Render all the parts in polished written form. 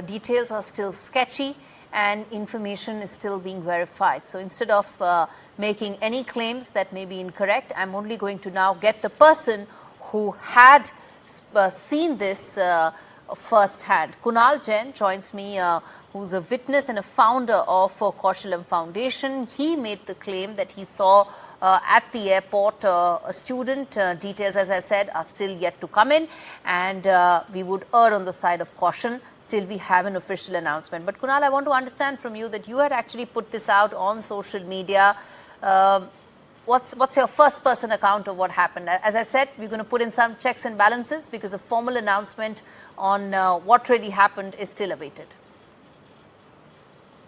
details are still sketchy and information is still being verified. So instead of making any claims that may be incorrect, I'm only going to now get the person who had seen this firsthand. Kunal Jain joins me, who's a witness and a founder of Kaushalam Foundation. He made the claim that he saw at the airport a student. Details, as I said, are still yet to come in, and we would err on the side of caution till we have an official announcement. But Kunal, I want to understand from you that you had actually put this out on social media. What's your first person account of what happened? As I said, we're going to put in some checks and balances because a formal announcement on what really happened is still awaited.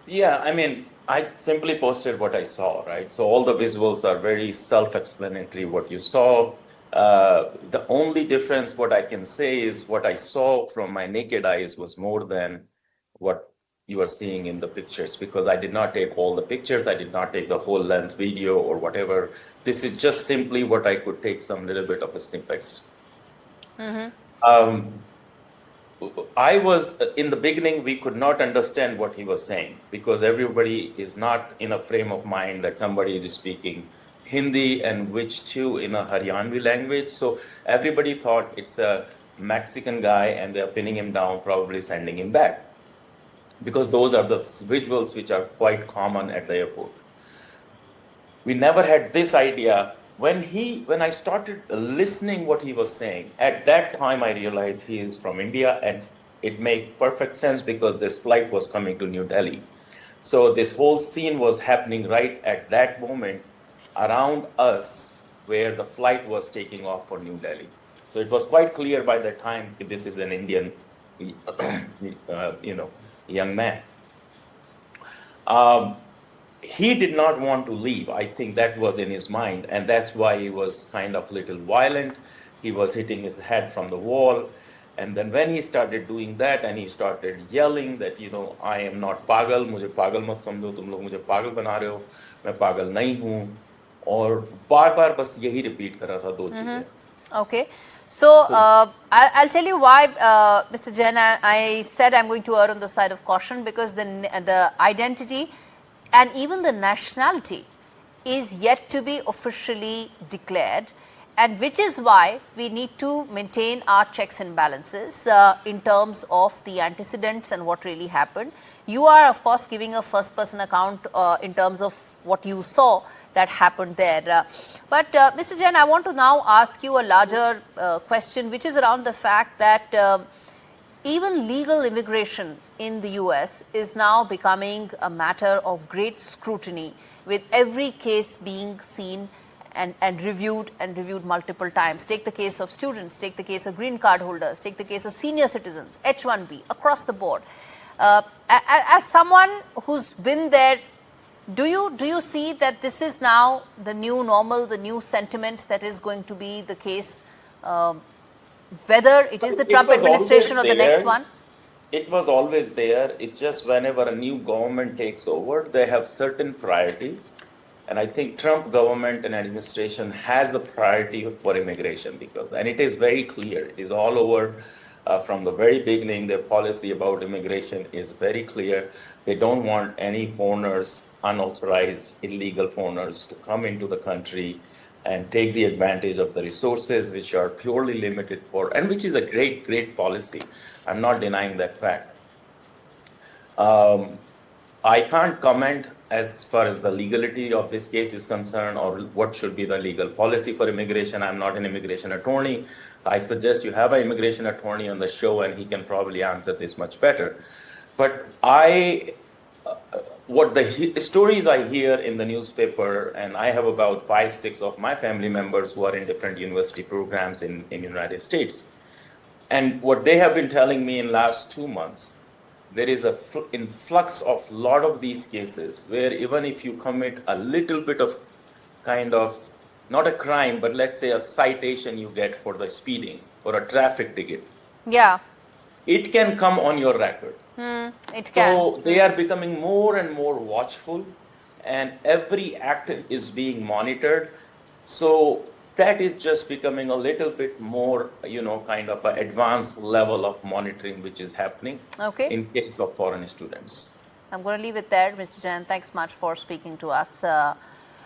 Yeah, I mean, I simply posted what I saw, right? So all the visuals are very self-explanatory, what you saw. The only difference, what I can say is what I saw from my naked eyes was more than what you are seeing in the pictures, because I did not take all the pictures. I did not take the whole length video or whatever. This is just simply what I could take some little bit of snippets. I was, in the beginning, we could not understand what he was saying because everybody is not in a frame of mind that somebody is speaking Hindi and which too in a Haryanvi language. So everybody thought it's a Mexican guy and they're pinning him down, probably sending him back, because those are the visuals which are quite common at the airport. We never had this idea. When I started listening what he was saying, at that time I realized he is from India, and it made perfect sense because this flight was coming to New Delhi. So this whole scene was happening right at that moment around us where the flight was taking off for New Delhi. So it was quite clear by that time that this is an Indian, young man. He did not want to leave. I think that was in his mind, and that's why he was kind of little violent. He was hitting his head from the wall. And then when he started doing that and he started yelling that, I am not pagal, mujhe pagal mat samjho, tum log mujhe pagal bana rahe ho, main pagal nahi hu. और बार-बार बस यही repeat कर रहा था दो चीजें. Okay. So, I'll tell you why, Mr. Jain, I said I'm going to err on the side of caution, because the identity and even the nationality is yet to be officially declared, and which is why we need to maintain our checks and balances in terms of the antecedents and what really happened. You are, of course, giving a first-person account in terms of what you saw that happened there. But Mr. Jain, I want to now ask you a larger question, which is around the fact that even legal immigration in the US is now becoming a matter of great scrutiny, with every case being seen and reviewed multiple times. Take the case of students, take the case of green card holders, take the case of senior citizens, H-1B, across the board. As someone who's been there, do you see that this is now the new normal, the new sentiment that is going to be the case, whether it is the Trump administration or the next one? It was always there. It's just whenever a new government takes over, they have certain priorities. And I think Trump government and administration has a priority for immigration, and it is very clear. It is all over from the very beginning. Their policy about immigration is very clear. They don't want any foreigners, unauthorized, illegal foreigners, to come into the country and take the advantage of the resources which are purely limited for, and which is a great, great policy. I'm not denying that fact. I can't comment as far as the legality of this case is concerned, or what should be the legal policy for immigration. I'm not an immigration attorney. I suggest you have an immigration attorney on the show, and he can probably answer this much better. But what the stories I hear in the newspaper, and I have about 5-6 of my family members who are in different university programs in the United States. And what they have been telling me in last 2 months, there is an influx of a lot of these cases where even if you commit a little bit of kind of, not a crime, but let's say a citation you get for the speeding, for a traffic ticket. Yeah. It can come on your record. It can. So they are becoming more and more watchful, and every act is being monitored. So that is just becoming a little bit more, kind of an advanced level of monitoring which is happening Okay. in case of foreign students. I'm going to leave it there, Mr. Jain. Thanks much for speaking to us.